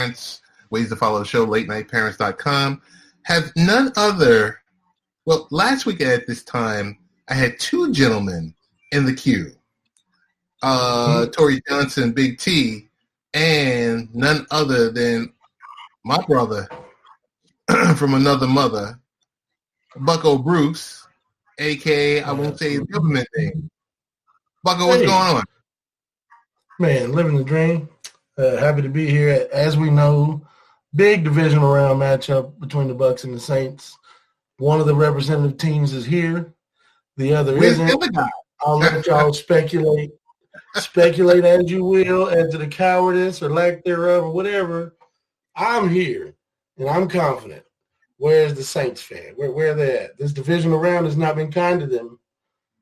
Parents, ways to follow the show, latenightparents.com, have none other. Well, last week at this time, I had two gentlemen in the queue. Tori Johnson, Big T, and none other than my brother from another mother, Bucko Bruce, a.k.a. I won't say his government name. Bucko, what's going on? Man, living the dream. Happy to be here. As we know, big divisional round matchup between the Bucs and the Saints. One of the representative teams is here. The other isn't. I'll let y'all speculate as you will as to the cowardice or lack thereof or whatever. I'm here, and I'm confident. Where's the Saints fan? Where are they at? This divisional round has not been kind to them.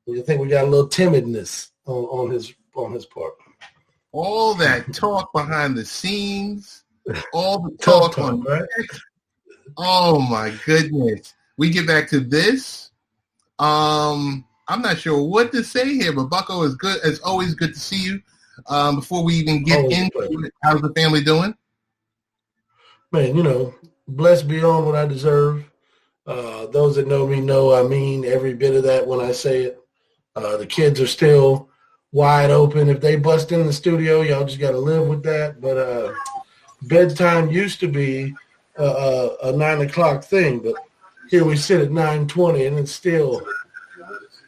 I think we got a little timidness on his part. All that talk behind the scenes, all the talk on right? Oh my goodness. We get back to this. I'm not sure what to say here, but Bucko, is good. It's always good to see you. Before we even get into it, how's the family doing? Man, blessed beyond what I deserve. Those that know me know I mean every bit of that when I say it. The kids are still wide open. If they bust in the studio, y'all just got to live with that. But bedtime used to be a 9 o'clock thing, but here we sit at 9:20 and it's still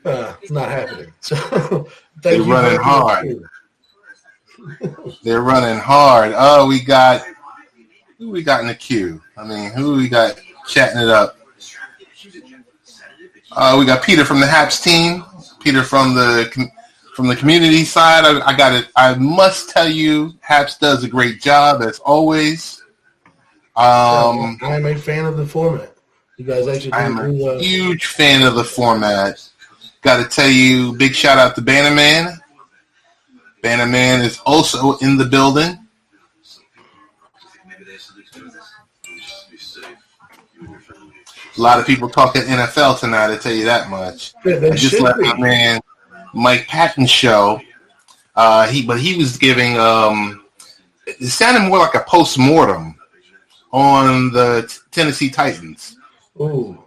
not happening. So they're running hard. They're running hard. Oh, who we got in the queue? I mean, who we got chatting it up? We got Peter from the Haps team. Peter from the community side. I got it. I must tell you, Haps does a great job as always. I'm a fan of the format. You guys actually. I'm a huge fan of the format. Got to tell you, big shout out to Bannerman. Bannerman is also in the building. A lot of people talking NFL tonight, I tell you that much. I just let my man Mike Patton show. He was giving it sounded more like a post-mortem on the Tennessee Titans. Ooh.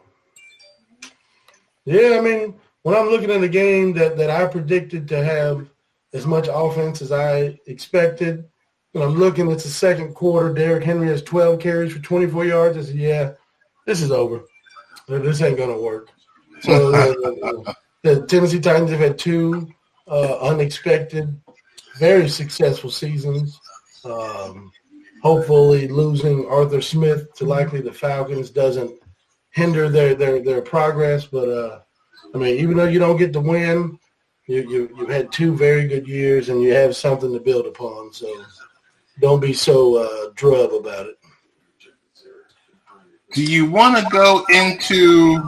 Yeah, I mean, when I'm looking at a game that I predicted to have as much offense as I expected, when I'm looking at the second quarter, Derrick Henry has 12 carries for 24 yards. I said, yeah, this is over. This ain't going to work. So the Tennessee Titans have had two unexpected, very successful seasons. Hopefully losing Arthur Smith to likely the Falcons doesn't hinder their progress. But, I mean, even though you don't get to win, you've had two very good years and you have something to build upon. So don't be so drub about it. Do you want to go into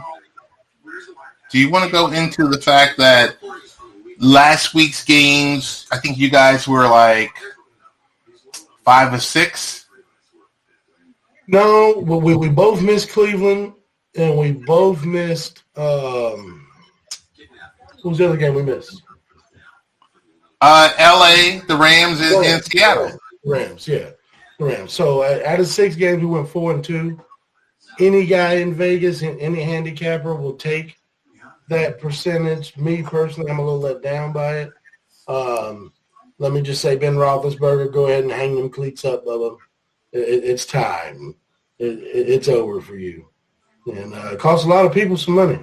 the fact that last week's games, I think you guys were like 5 or 6? No, we both missed Cleveland and we both missed what was the other game we missed? LA, the Rams, and Seattle. Rams, yeah. The Rams. So out of 6 games, we went 4-2. Any guy in Vegas and any handicapper will take that percentage. Me personally, I'm a little let down by it. Let me just say, Ben Roethlisberger, go ahead and hang them cleats up, Bubba. It's time. It's over for you. And it costs a lot of people some money.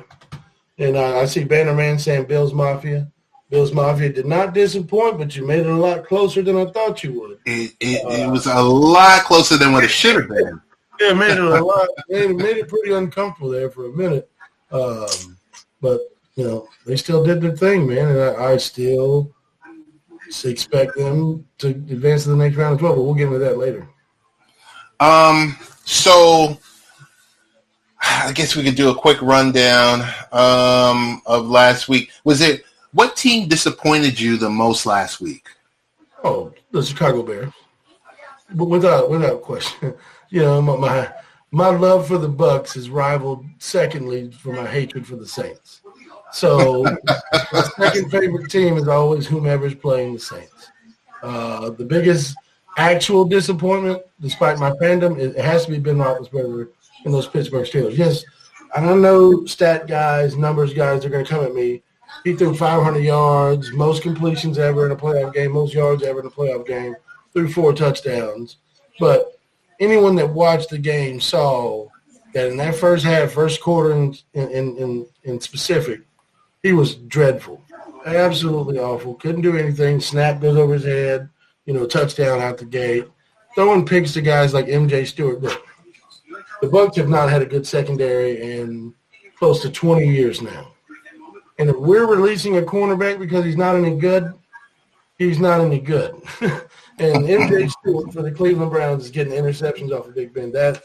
And I see Bannerman saying Bills Mafia. Bills Mafia did not disappoint, but you made it a lot closer than I thought you would. It was a lot closer than what it should have been. Yeah, it made it a lot. Made it pretty uncomfortable there for a minute. But, they still did their thing, man. And I still expect them to advance to the next round as well. But we'll get into that later. So I guess we could do a quick rundown of last week. What team disappointed you the most last week? Oh, the Chicago Bears. But without question. My love for the Bucs is rivaled secondly for my hatred for the Saints. So my second favorite team is always whomever's playing the Saints. The biggest actual disappointment, despite my fandom, it has to be Ben Roethlisberger and those Pittsburgh Steelers. Yes, and I know stat guys, numbers guys are going to come at me. He threw 500 yards, most completions ever in a playoff game, most yards ever in a playoff game, threw 4 touchdowns. But anyone that watched the game saw that in that first half, first quarter in specific, he was dreadful. Absolutely awful. Couldn't do anything. Snap goes over his head. Touchdown out the gate. Throwing picks to guys like M.J. Stewart. Look, the Bucs have not had a good secondary in close to 20 years now. And if we're releasing a cornerback because he's not any good, he's not any good. And M.J. Stewart for the Cleveland Browns is getting interceptions off of Big Ben. That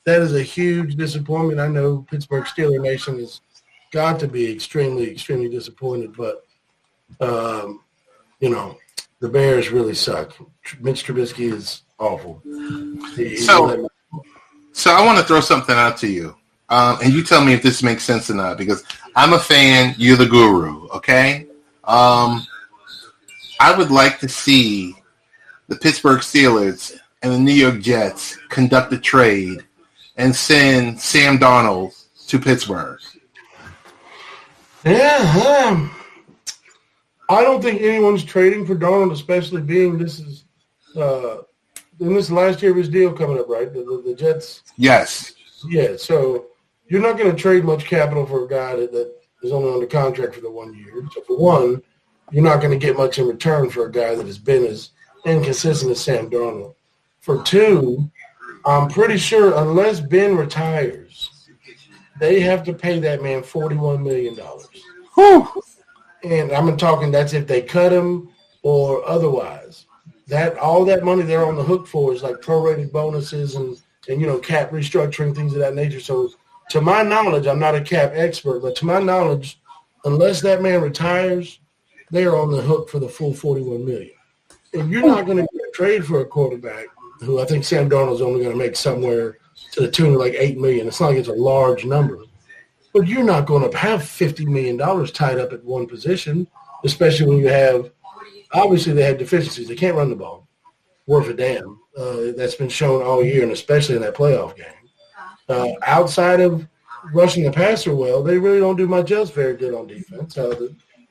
is a huge disappointment. I know Pittsburgh Steelers Nation has got to be extremely, extremely disappointed. But, the Bears really suck. Mitch Trubisky is awful. So I want to throw something out to you, and you tell me if this makes sense or not, because I'm a fan. You're the guru, okay? I would like to see the Pittsburgh Steelers and the New York Jets conduct a trade and send Sam Darnold to Pittsburgh. Yeah, I don't think anyone's trading for Darnold, especially being this is last year of his deal coming up, right? The Jets. Yes. Yeah. So you're not going to trade much capital for a guy that is only under contract for the 1 year. So for one, you're not going to get much in return for a guy that has been as inconsistent as Sam Darnold. For two, I'm pretty sure unless Ben retires, they have to pay that man $41 million. Whew. And I'm talking that's if they cut him or otherwise. That all that money they're on the hook for is like prorated bonuses and cap restructuring, things of that nature. So to my knowledge, I'm not a cap expert, but to my knowledge, unless that man retires, they are on the hook for the full $41 million. And you're not going to trade for a quarterback who I think Sam Darnold's only going to make somewhere to the tune of like $8 million. It's not like it's a large number. But you're not going to have $50 million tied up at one position, especially when you have – obviously they have deficiencies. They can't run the ball. Worth a damn. That's been shown all year, and especially in that playoff game. Outside of rushing the passer well, they really don't do much else very good on defense.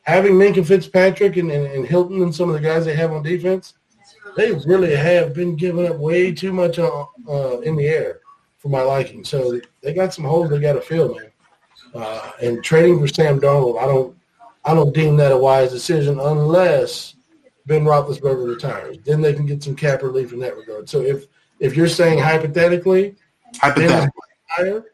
Having Minka Fitzpatrick and Hilton and some of the guys they have on defense, they really have been giving up way too much in the air for my liking. So they got some holes they got to fill, man. And trading for Sam Darnold, I don't deem that a wise decision unless Ben Roethlisberger retires. Then they can get some cap relief in that regard. So if you're saying hypothetically, retire,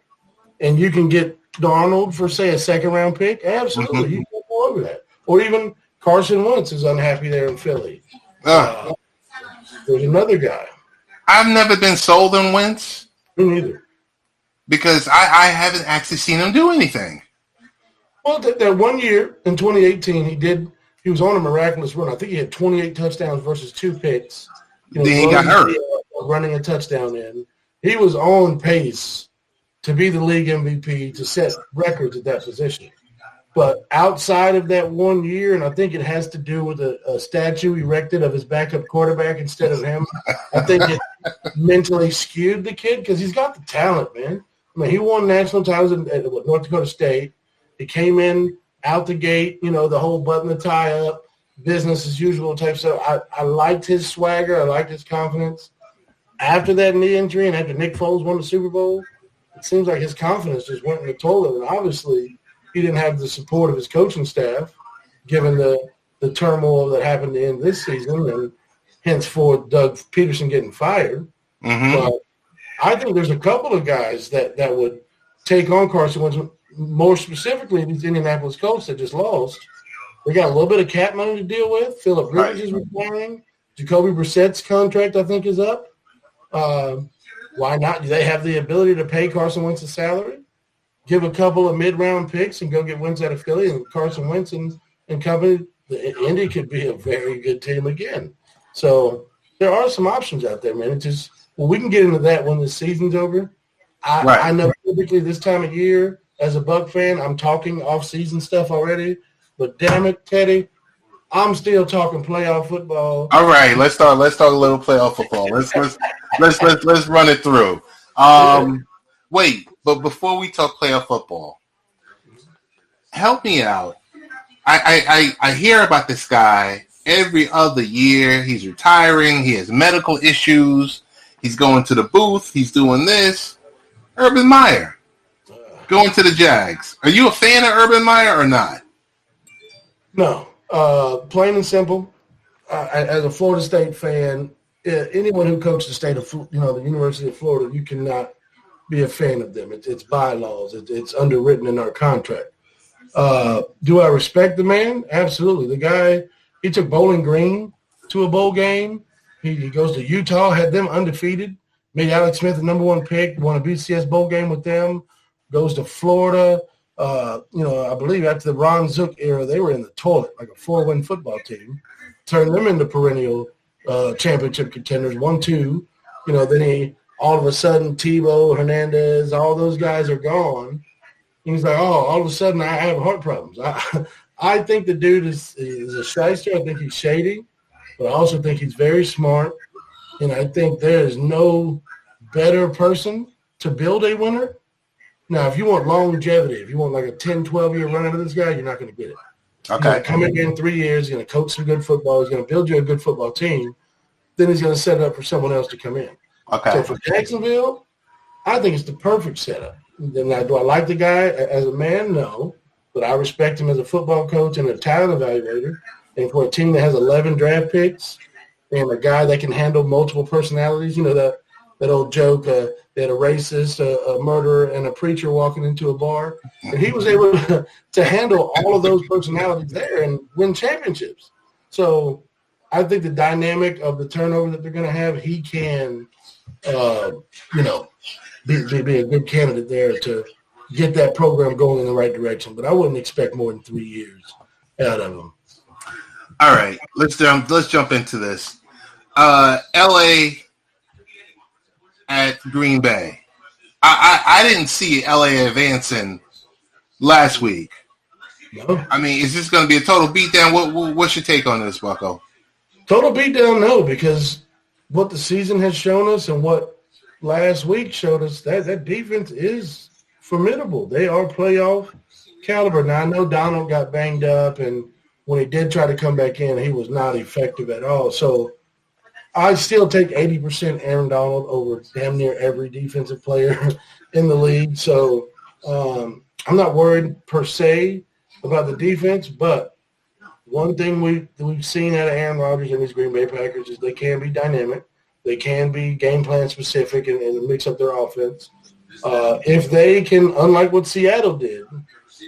and you can get Darnold for say a second round pick, absolutely, you can go over that. Or even Carson Wentz is unhappy there in Philly. There's another guy. I've never been sold on Wentz. Me neither. Because I haven't actually seen him do anything. Well, that 1 year in 2018, he was on a miraculous run. I think he had 28 touchdowns versus 2 picks. Then he got hurt. Running a touchdown in. He was on pace to be the league MVP, to set records at that position. But outside of that 1 year, and I think it has to do with a statue erected of his backup quarterback instead of him, I think it mentally skewed the kid because he's got the talent, man. I mean, he won national titles at North Dakota State. He came in out the gate, the whole button the tie up, business as usual type stuff. I liked his swagger. I liked his confidence. After that knee injury and after Nick Foles won the Super Bowl, it seems like his confidence just went in the toilet. And obviously he didn't have the support of his coaching staff, given the turmoil that happened to end this season, and henceforth Doug Peterson getting fired. But I think there's a couple of guys that would take on Carson Wentz, more specifically these Indianapolis Colts that just lost. They got a little bit of cap money to deal with. Phillip Rivers is retiring. Jacoby Brissett's contract, I think, is up. Why not? Do they have the ability to pay Carson Wentz a salary? Give a couple of mid-round picks and go get Wentz out of Philly, and Carson Wentz and company, Indy could be a very good team again. So there are some options out there, man. It's just – well, we can get into that when the season's over. I know typically this time of year, as a Buck fan, I'm talking off-season stuff already. But damn it, Teddy, I'm still talking playoff football. All right, let's talk a little playoff football. Let's run it through. Wait, but before we talk playoff football, help me out. I hear about this guy every other year. He's retiring. He has medical issues. He's going to the booth. He's doing this. Urban Meyer going to the Jags. Are you a fan of Urban Meyer or not? No. Plain and simple. As a Florida State fan, anyone who coaches the state of the University of Florida, you cannot be a fan of them. It's bylaws. It's underwritten in our contract. Do I respect the man? Absolutely. The guy, he took Bowling Green to a bowl game. He goes to Utah, had them undefeated, made Alex Smith the number one pick, won a BCS bowl game with them, goes to Florida. I believe after the Ron Zook era, they were in the toilet, like a 4-win football team. Turned them into perennial championship contenders, 1-2. Then he, all of a sudden, Tebow, Hernandez, all those guys are gone. He's like, all of a sudden I have heart problems. I think the dude is a shyster. I think he's shady, but I also think he's very smart. And I think there is no better person to build a winner. Now, if you want longevity, if you want like a 10, 12-year run out of this guy, you're not going to get it. Okay. Come in 3 years, he's going to coach some good football, he's going to build you a good football team, then he's going to set it up for someone else to come in. Okay. So for Jacksonville, I think it's the perfect setup. Now, do I like the guy as a man? No. But I respect him as a football coach and a talent evaluator. And for a team that has 11 draft picks and a guy that can handle multiple personalities, that old joke, they had a racist, a murderer, and a preacher walking into a bar. And he was able to handle all of those personalities there and win championships. So I think the dynamic of the turnover that they're going to have, he can, be a good candidate there to get that program going in the right direction. But I wouldn't expect more than 3 years out of him. All right, let's jump into this. L.A. at Green Bay. I didn't see L.A. advancing last week. No. I mean, is this going to be a total beatdown? What's your take on this, Bucko? Total beatdown, no, because what the season has shown us and what last week showed us, that defense is formidable. They are playoff caliber. Now, I know Donald got banged up, and when he did try to come back in, he was not effective at all. So I still take 80% Aaron Donald over damn near every defensive player in the league. So I'm not worried per se about the defense, but one thing we've seen out of Aaron Rodgers and these Green Bay Packers is they can be dynamic. They can be game plan specific and mix up their offense. If they can, unlike what Seattle did,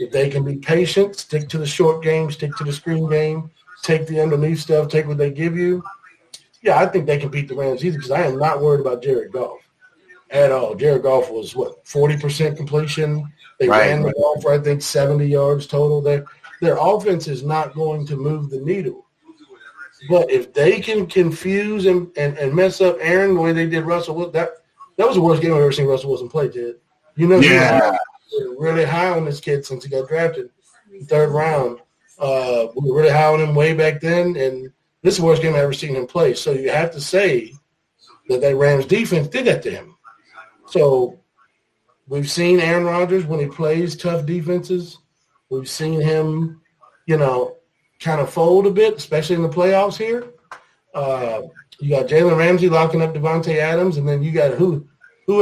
if they can be patient, stick to the short game, stick to the screen game, take the underneath stuff, take what they give you, yeah, I think they can beat the Rams easy because I am not worried about Jared Goff at all. Jared Goff was, 40% completion. They ran the ball for, I think, 70 yards total. Their offense is not going to move the needle. But if they can confuse and mess up Aaron the way they did Russell Wilson, that was the worst game I've ever seen Russell Wilson play, Ted. We were really high on this kid since he got drafted in the third round. We were really high on him way back then, and this is the worst game I've ever seen him play. So you have to say that Rams defense did that to him. So we've seen Aaron Rodgers when he plays tough defenses. We've seen him, kind of fold a bit, especially in the playoffs here. You got Jalen Ramsey locking up Devontae Adams, and then you got who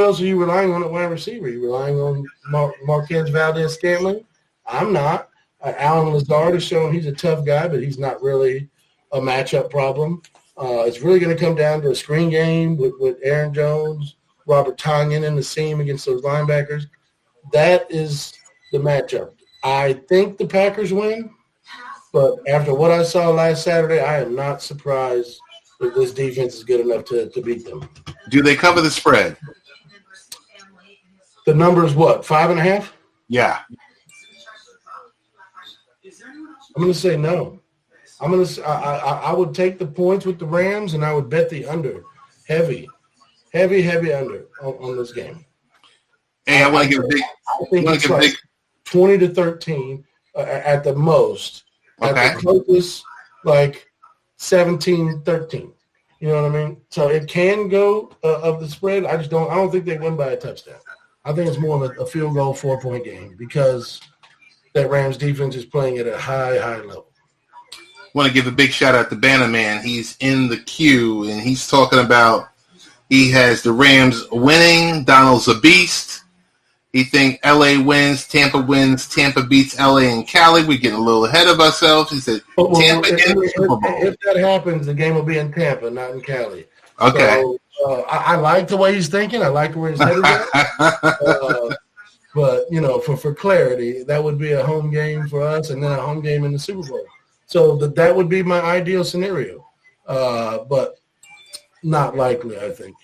else are you relying on at wide receiver? Are you relying on Marquez Valdez-Scantling? I'm not. Alan Lazard has shown he's a tough guy, but he's not really a matchup problem. It's really going to come down to a screen game with Aaron Jones, Robert Tonyan in the seam against those linebackers. That is the matchup. I think the Packers win, but after what I saw last Saturday, I am not surprised if this defense is good enough to beat them. Do they cover the spread? The number is what, 5.5? Yeah. I'm going to say no. I would take the points with the Rams, and I would bet the under. Heavy under on this game. Hey, I want to give a big. I think it's like 20-13 at the most. Okay. At the closest, like 17-13. You know what I mean? So it can go of the spread. I don't think they win by a touchdown. I think it's more of a field goal 4-point game because that Rams defense is playing at a high level. Want to give a big shout out to Banner Man. He's in the queue and he's talking about he has the Rams winning. Donald's a beast. He think LA wins, Tampa beats LA and Cali. We're getting a little ahead of ourselves. He said Tampa in the Super Bowl. If that happens, the game will be in Tampa, not in Cali. Okay. So, I like the way he's thinking. I like where he's headed at. But, for clarity, that would be a home game for us and then a home game in the Super Bowl. So that would be my ideal scenario. But not likely, I think.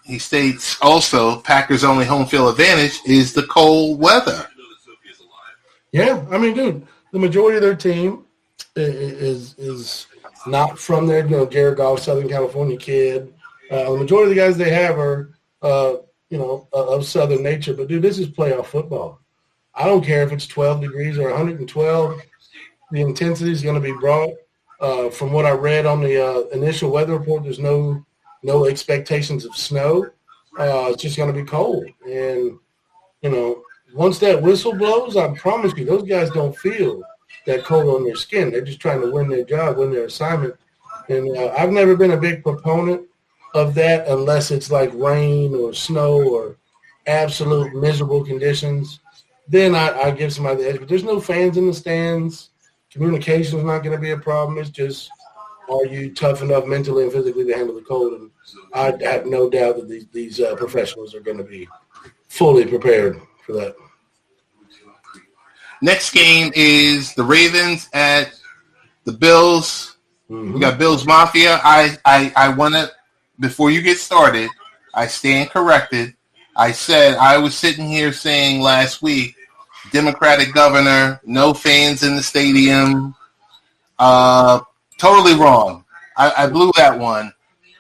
He states also Packers' only home field advantage is the cold weather. Yeah, I mean, dude, the majority of their team is not from there. Jared Goff, Southern California kid. The majority of the guys they have are, of Southern nature. But, dude, this is playoff football. I don't care if it's 12 degrees or 112. The intensity is going to be brought. From what I read on the initial weather report, there's no expectations of snow. It's just going to be cold. And, once that whistle blows, I promise you, those guys don't feel that cold on their skin. They're just trying to win their job, win their assignment. And I've never been a big proponent of that unless it's like rain or snow or absolute miserable conditions. Then I give somebody the edge. But there's no fans in the stands. Communication is not going to be a problem. It's just, are you tough enough mentally and physically to handle the cold? And I have no doubt that these professionals are going to be fully prepared for that. Next game is the Ravens at the Bills. Mm-hmm. We got Bills Mafia. I want to, before you get started, I stand corrected. I said I was sitting here saying last week, Democratic governor, no fans in the stadium. Totally wrong. I blew that one.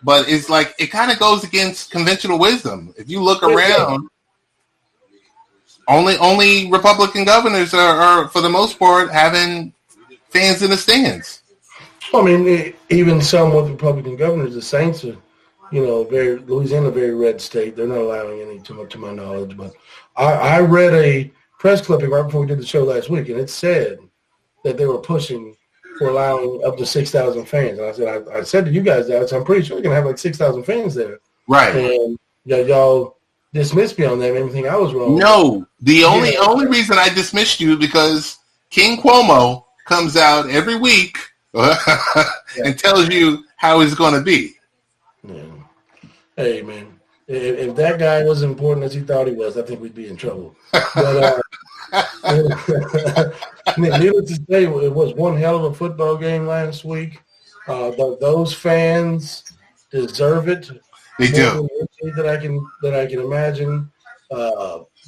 But it's like it kind of goes against conventional wisdom. If you look around, only Republican governors are for the most part having fans in the stands. I mean, even some with Republican governors, the Saints are, Louisiana, very red state. They're not allowing any, to my knowledge. But I read a press clipping right before we did the show last week, and it said that they were pushing for allowing up to 6,000 fans. And I said to you guys that, so I'm pretty sure we're going to have like 6,000 fans there. Right. And y'all dismissed me on that, made me think I was wrong. No, the only reason I dismissed you because King Cuomo comes out every week and tells you how it's going to be. Yeah. Hey, man. If that guy was as important as he thought he was, I think we'd be in trouble. But needless to say, it was one hell of a football game last week. Those fans deserve it. They do. That I can imagine.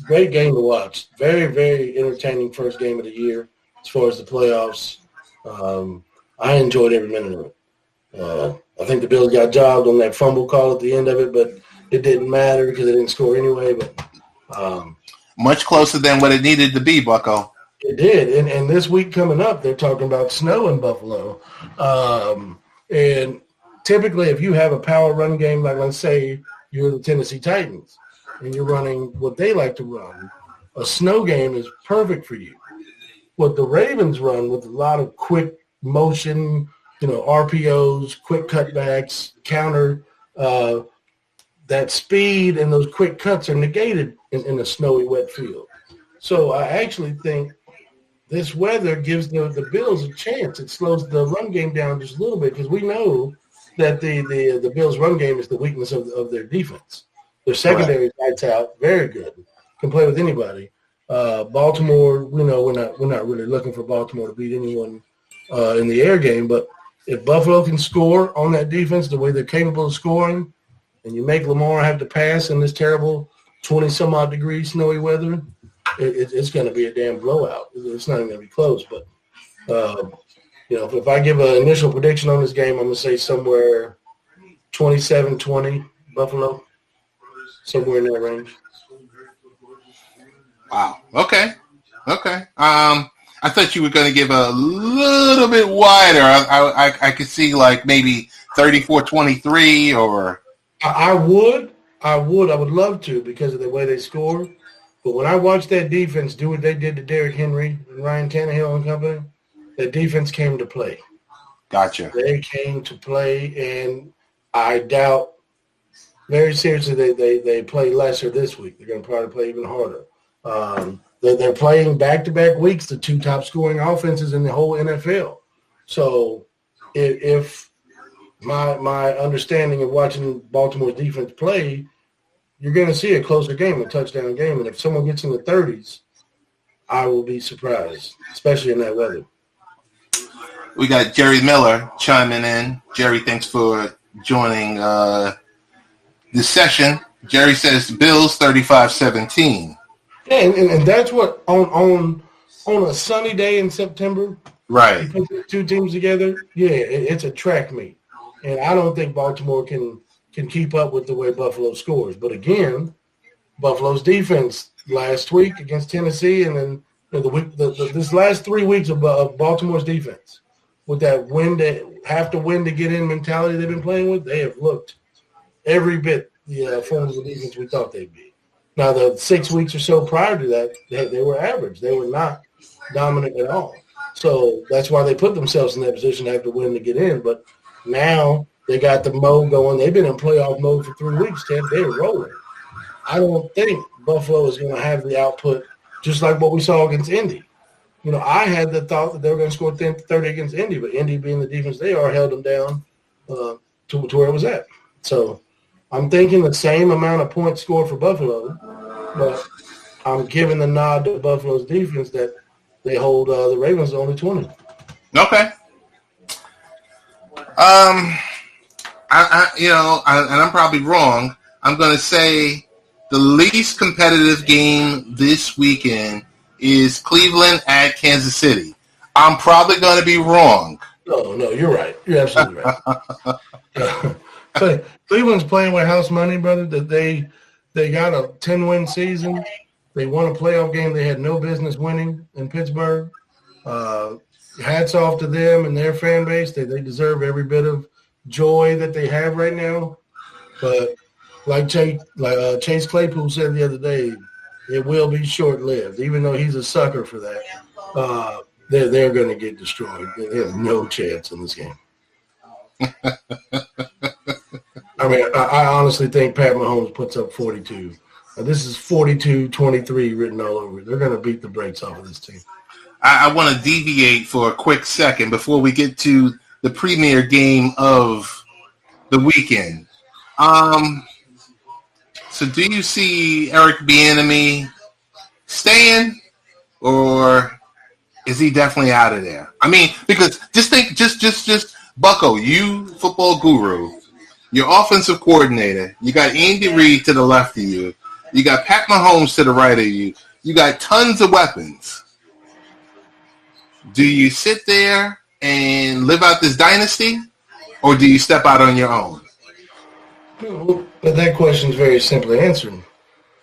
Great game to watch. Very, very entertaining first game of the year as far as the playoffs. I enjoyed every minute of it. I think the Bills got jobbed on that fumble call at the end of it, but it didn't matter because they didn't score anyway. But much closer than what it needed to be, Bucko. It did. And this week coming up, they're talking about snow in Buffalo. And typically, if you have a power run game, like let's say you're the Tennessee Titans and you're running what they like to run, a snow game is perfect for you. What the Ravens run with a lot of quick motion, RPOs, quick cutbacks, counter, that speed and those quick cuts are negated in a snowy, wet field. So I actually think this weather gives the Bills a chance. It slows the run game down just a little bit because we know that the Bills' run game is the weakness of their defense. Their secondary lights out, very good, can play with anybody. Baltimore, we're not really looking for Baltimore to beat anyone in the air game, but if Buffalo can score on that defense the way they're capable of scoring, and you make Lamar have to pass in this terrible 20-some-odd degree snowy weather, it's going to be a damn blowout. It's not even going to be close. But, if I give an initial prediction on this game, I'm going to say somewhere 27-20 Buffalo, somewhere in that range. Wow. Okay. I thought you were going to give a little bit wider. I could see like maybe 34-23 or. I would love to because of the way they score. But when I watched that defense do what they did to Derrick Henry and Ryan Tannehill and company, that defense came to play. Gotcha. They came to play, and I doubt very seriously they play lesser this week. They're going to probably play even harder. They're playing back-to-back weeks, the two top-scoring offenses in the whole NFL. So if my understanding of watching Baltimore's defense play, you're going to see a closer game, a touchdown game. And if someone gets in the 30s, I will be surprised, especially in that weather. We got Jerry Miller chiming in. Jerry, thanks for joining this session. Jerry says Bills 35-17. Yeah, and that's what on a sunny day in September, right? You put the two teams together. Yeah, it's a track meet, and I don't think Baltimore can keep up with the way Buffalo scores. But again, Buffalo's defense last week against Tennessee, and then this last 3 weeks of Baltimore's defense with that have to win to get in mentality they've been playing with, they have looked every bit the form of the defense we thought they'd be. Now, the 6 weeks or so prior to that, they were average. They were not dominant at all. So that's why they put themselves in that position to have to win to get in. But now they got the mode going. They've been in playoff mode for 3 weeks, Ted. They're rolling. I don't think Buffalo is going to have the output just like what we saw against Indy. I had the thought that they were going to score 30 against Indy, but Indy, being the defense they are, held them down to where it was at. So I'm thinking the same amount of points scored for Buffalo, but I'm giving the nod to Buffalo's defense that they hold the Ravens to only 20. Okay. And I'm probably wrong. I'm going to say the least competitive game this weekend is Cleveland at Kansas City. I'm probably going to be wrong. No, you're right. You're absolutely right. So Cleveland's playing with house money, brother. That they got a 10-win season. They won a playoff game they had no business winning in Pittsburgh. Hats off to them and their fan base. They deserve every bit of joy that they have right now. But like Chase Claypool said the other day, it will be short-lived. Even though he's a sucker for that, they're going to get destroyed. They have no chance in this game. I mean, I honestly think Pat Mahomes puts up 42. This is 42-23 written all over it. They're going to beat the brakes off of this team. I want to deviate for a quick second before we get to the premier game of the weekend. So do you see Eric Bieniemy staying, or is he definitely out of there? I mean, because just Bucko, you football guru, your offensive coordinator, you got Andy Reid to the left of you, you got Pat Mahomes to the right of you, you got tons of weapons. Do you sit there and live out this dynasty, or do you step out on your own? But that question is very simply answered.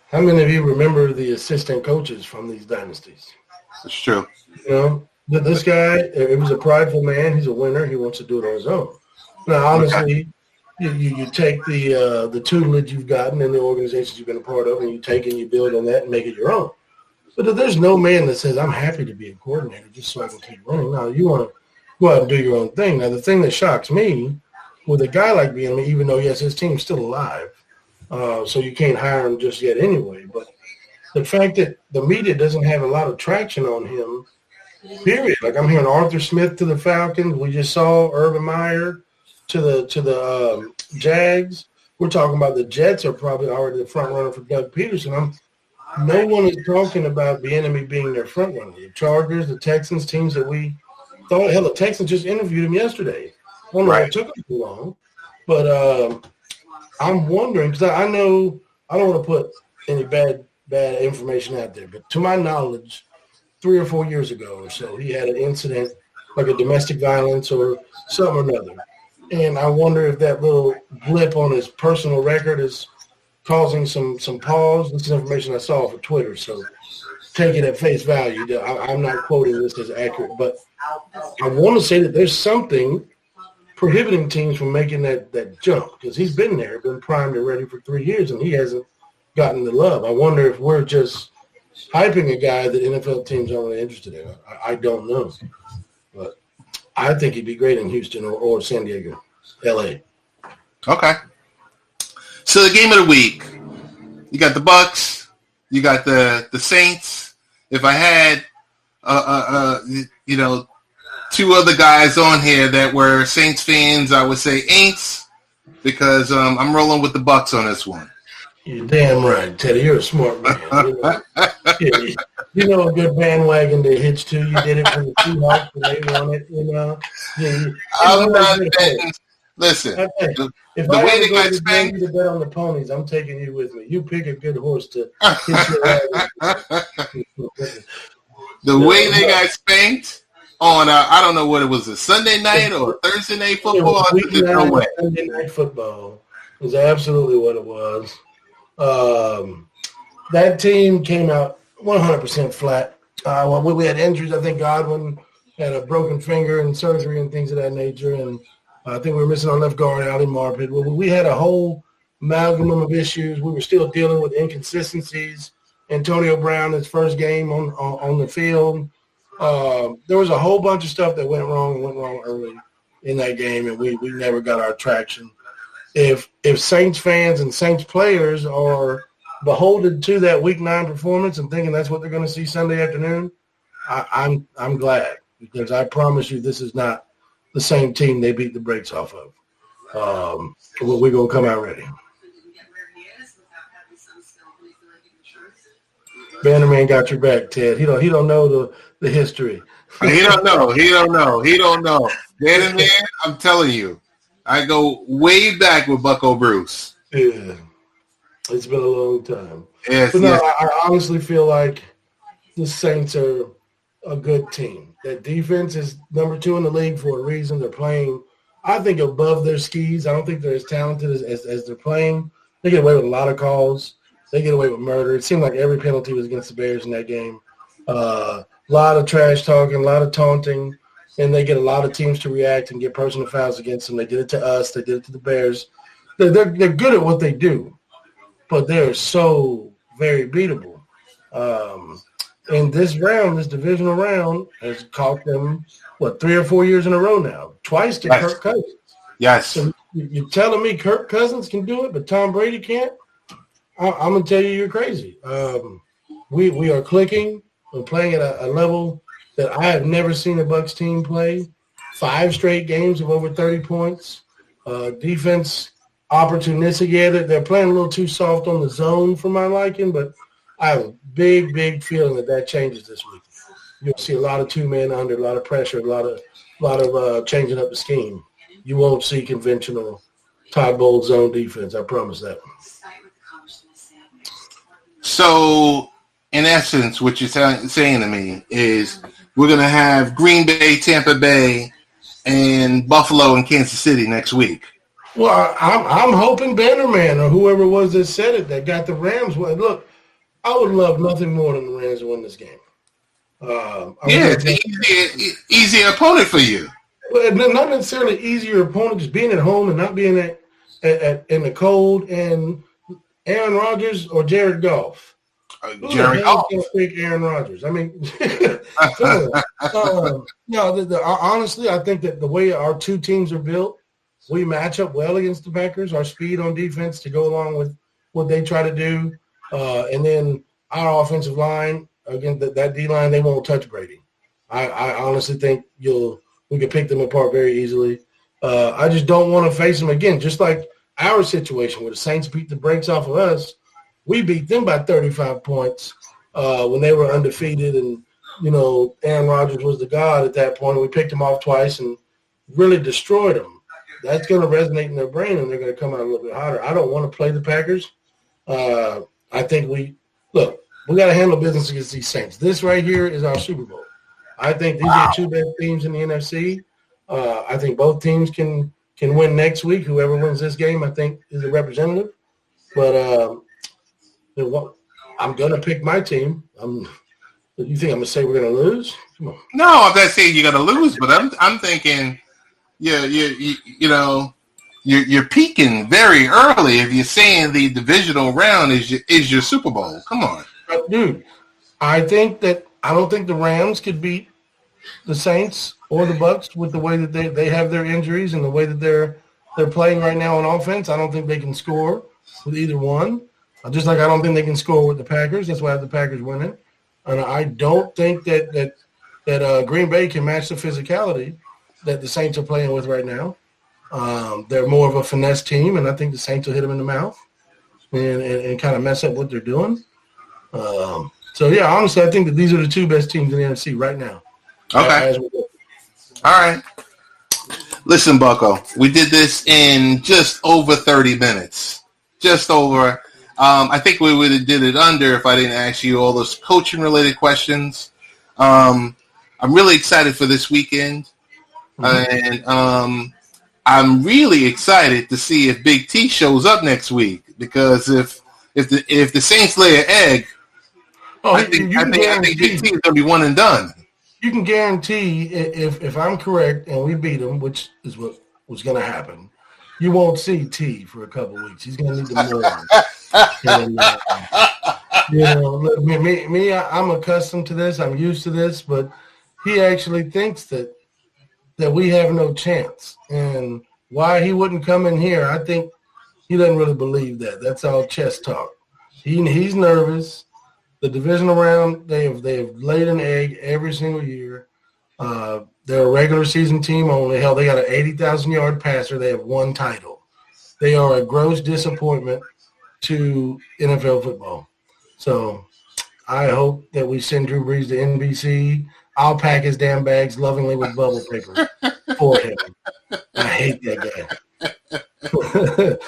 How many of you remember the assistant coaches from these dynasties? It's true. This guy, he was a prideful man. He's a winner. He wants to do it on his own. Now, honestly, you take the tutelage you've gotten in the organizations you've been a part of, and you take and you build on that and make it your own. But there's no man that says, I'm happy to be a coordinator just so I can keep running. No, you want to go out and do your own thing. Now, the thing that shocks me with a guy like Bieniemy, even though, yes, his team's still alive, so you can't hire him just yet anyway, but the fact that the media doesn't have a lot of traction on him, period. Like, I'm hearing Arthur Smith to the Falcons. We just saw Urban Meyer to the Jags. We're talking about the Jets are probably already the front runner for Doug Peterson. No one is talking about Bieniemy being their front runner. The Chargers, the Texans, teams that we thought, hell, the Texans just interviewed him yesterday. I don't know why it took them too long, but I'm wondering, because I know I don't want to put any bad information out there, but to my knowledge, 3 or 4 years ago or so, he had an incident like a domestic violence or something or another. And I wonder if that little blip on his personal record is causing some pause. This is information I saw for Twitter. So take it at face value. I'm not quoting this as accurate, but I want to say that there's something prohibiting teams from making that jump because he's been there, been primed and ready for 3 years, and he hasn't gotten the love. I wonder if we're just hyping a guy that NFL teams aren't really interested in. I don't know. But I think he'd be great in Houston or San Diego, L.A. Okay. So the game of the week, you got the Bucks, you got the Saints. If I had, two other guys on here that were Saints fans, I would say Aints because I'm rolling with the Bucks on this one. You're damn right, Teddy. You're a smart man. You know a good bandwagon to hitch to. You did it for the Seahawks and they won it. I'm not betting. Listen, the way they got spanked. To bet on the ponies, I'm taking you with me. You pick a good horse to hit your ass. The way they got spanked on, I don't know what it was, a Sunday night or Thursday night football. There's no way. Sunday night football is absolutely what it was. That team came out 100% flat. We had injuries. I think Godwin had a broken finger and surgery and things of that nature, and I think we were missing our left guard, Ali Marpet. We had a whole amalgam of issues. We were still dealing with inconsistencies. Antonio Brown, his first game on the field. There was a whole bunch of stuff that went wrong early in that game, and we never got our traction. If Saints fans and Saints players are beholden to that Week 9 performance and thinking that's what they're going to see Sunday afternoon, I'm glad because I promise you this is not the same team they beat the brakes off of. We're going to come out ready. Bannerman got your back, Ted. He don't know the history. He don't know. Bannerman, I'm telling you, I go way back with Bucko Bruce. Yeah. It's been a long time. Yes, but no, yes. I honestly feel like the Saints are a good team. That defense is number 2 in the league for a reason. They're playing, I think, above their skis. I don't think they're as talented as they're playing. They get away with a lot of calls. They get away with murder. It seemed like every penalty was against the Bears in that game. A lot of trash talking, a lot of taunting, and they get a lot of teams to react and get personal fouls against them. They did it to us. They did it to the Bears. They're good at what they do, but they're so very beatable. And this round, this divisional round, has caught them, 3 or 4 years in a row now, twice to Kirk Cousins. Yes. So you're telling me Kirk Cousins can do it, but Tom Brady can't? I'm going to tell you you're crazy. We are clicking. We're playing at a level that I have never seen a Bucs team play. 5 straight games of over 30 points. Defense opportunistic. Yeah, they're playing a little too soft on the zone for my liking, but I have a big feeling that changes this week. You'll see a lot of 2-man under, a lot of pressure, a lot of changing up the scheme. You won't see conventional Todd Bowles zone defense. I promise that. So, in essence, what you're saying to me is we're going to have Green Bay, Tampa Bay, and Buffalo and Kansas City next week. Well, I'm hoping Bannerman or whoever it was that said it that got the Rams. Well, look, I would love nothing more than the Rams to win this game. It's an easier opponent for you. Well, not necessarily easier opponent, just being at home and not being in the cold. And Aaron Rodgers or Jared Goff. Jared Goff. Can't pick Aaron Rodgers. I mean, honestly, I think that the way our two teams are built, we match up well against the Packers. Our speed on defense to go along with what they try to do, and then our offensive line against that D line, they won't touch Brady. I honestly think we can pick them apart very easily. I just don't want to face them again. Just like our situation where the Saints beat the brakes off of us, we beat them by 35 points when they were undefeated, and Aaron Rodgers was the god at that point. We picked him off twice and really destroyed them. That's going to resonate in their brain, and they're going to come out a little bit hotter. I don't want to play the Packers. I think we got to handle business against these Saints. This right here is our Super Bowl. I think these are the two best teams in the NFC. I think both teams can win next week. Whoever wins this game, I think, is a representative. But I'm going to pick my team. You think I'm gonna say we're gonna lose? Come on. No, I'm not saying you're gonna lose, but I'm thinking, you know, you're peaking very early if you're saying the divisional round is your Super Bowl. Come on, Dude. I don't think the Rams could beat the Saints or the Bucks with the way that they have their injuries and the way that they're playing right now on offense. I don't think they can score with either one. Just like I don't think they can score with the Packers. That's why I have the Packers winning. And I don't think that Green Bay can match the physicality that the Saints are playing with right now. They're more of a finesse team, and I think the Saints will hit them in the mouth and kind of mess up what they're doing. So, yeah, honestly, I think that these are the two best teams in the NFC right now. Okay. All right. Listen, Bucko, we did this in just over 30 minutes. Just over. I think we would have did it under if I didn't ask you all those coaching-related questions. I'm really excited for this weekend. And I'm really excited to see if Big T shows up next week. Because if the Saints lay an egg, I think Big T is going to be one and done. You can guarantee if I'm correct and we beat him, which is what was going to happen, you won't see T for a couple of weeks. He's going to need the more. I'm accustomed to this. I'm used to this, but he actually thinks that we have no chance. And why he wouldn't come in here, I think he doesn't really believe that. That's all chess talk. He's nervous. The divisional round, they have laid an egg every single year. They're a regular season team only. Hell, they got an 80,000-yard passer. They have one title. They are a gross disappointment to NFL football. So I hope that we send Drew Brees to NBC. I'll pack his damn bags lovingly with bubble paper for him. I hate that guy.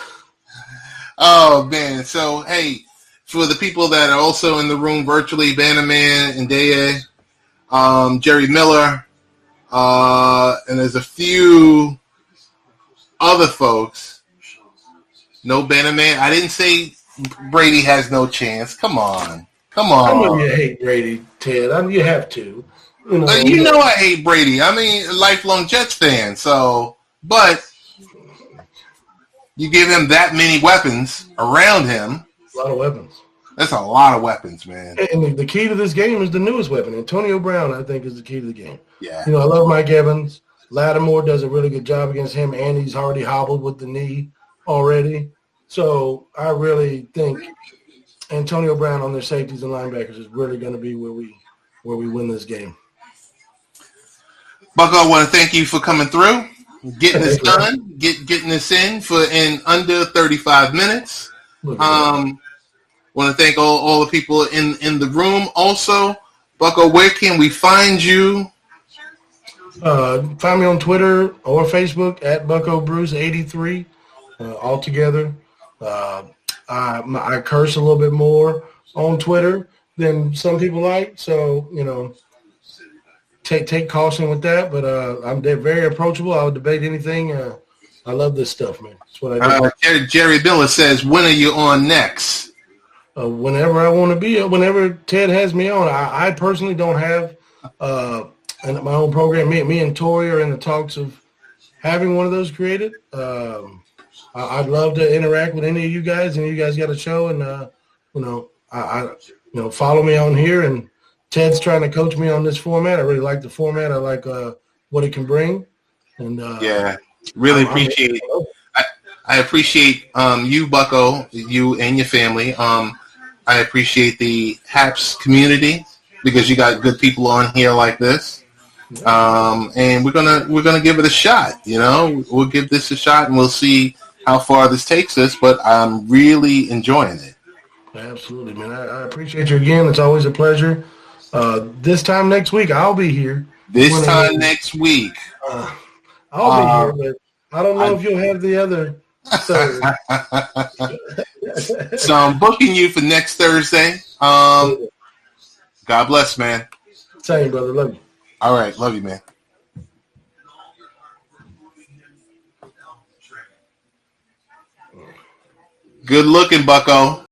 Oh, man. So, hey, for the people that are also in the room virtually, Bannerman and Deye, Jerry Miller, and there's a few other folks. No Bannerman. I didn't say Brady has no chance. Come on. I know you hate Brady, Ted. You have to. You know I hate Brady. I mean, a lifelong Jets fan. So, but you give him that many weapons around him. A lot of weapons. That's a lot of weapons, man. And the key to this game is the newest weapon. Antonio Brown, I think, is the key to the game. Yeah. I love Mike Evans. Lattimore does a really good job against him, and he's already hobbled with the knee already. So I really think Antonio Brown on their safeties and linebackers is really going to be where we win this game. Bucko, I want to thank you for coming through, getting this done, getting this in under 35 minutes. Want to thank all the people in the room. Also, Bucko, where can we find you? Find me on Twitter or Facebook at BuckoBruce83 all together. I curse a little bit more on Twitter than some people like, so take caution with that. But I'm very approachable. I'll debate anything. I love this stuff, man. That's what I do. Jerry Miller says, when are you on next? Whenever I want to be, whenever Ted has me on. I personally don't have my own program. Me and Tori are in the talks of having one of those created. I'd love to interact with any of you guys, and you guys got a show, and follow me on here. And Ted's trying to coach me on this format. I really like the format. I like what it can bring. And really appreciate it. I appreciate you, Bucko, you and your family. I appreciate the HAPS community because you got good people on here like this. And we're gonna give it a shot. We'll give this a shot, and we'll see how far this takes us. But I'm really enjoying it. Absolutely, man. I appreciate you again. It's always a pleasure. This time next week, I'll be here. Next week, I'll be here, but I don't know if you'll have the other. So I'm booking you for next Thursday. God bless, man. Same, brother. Love you. All right. Love you, man. Good looking, Bucko.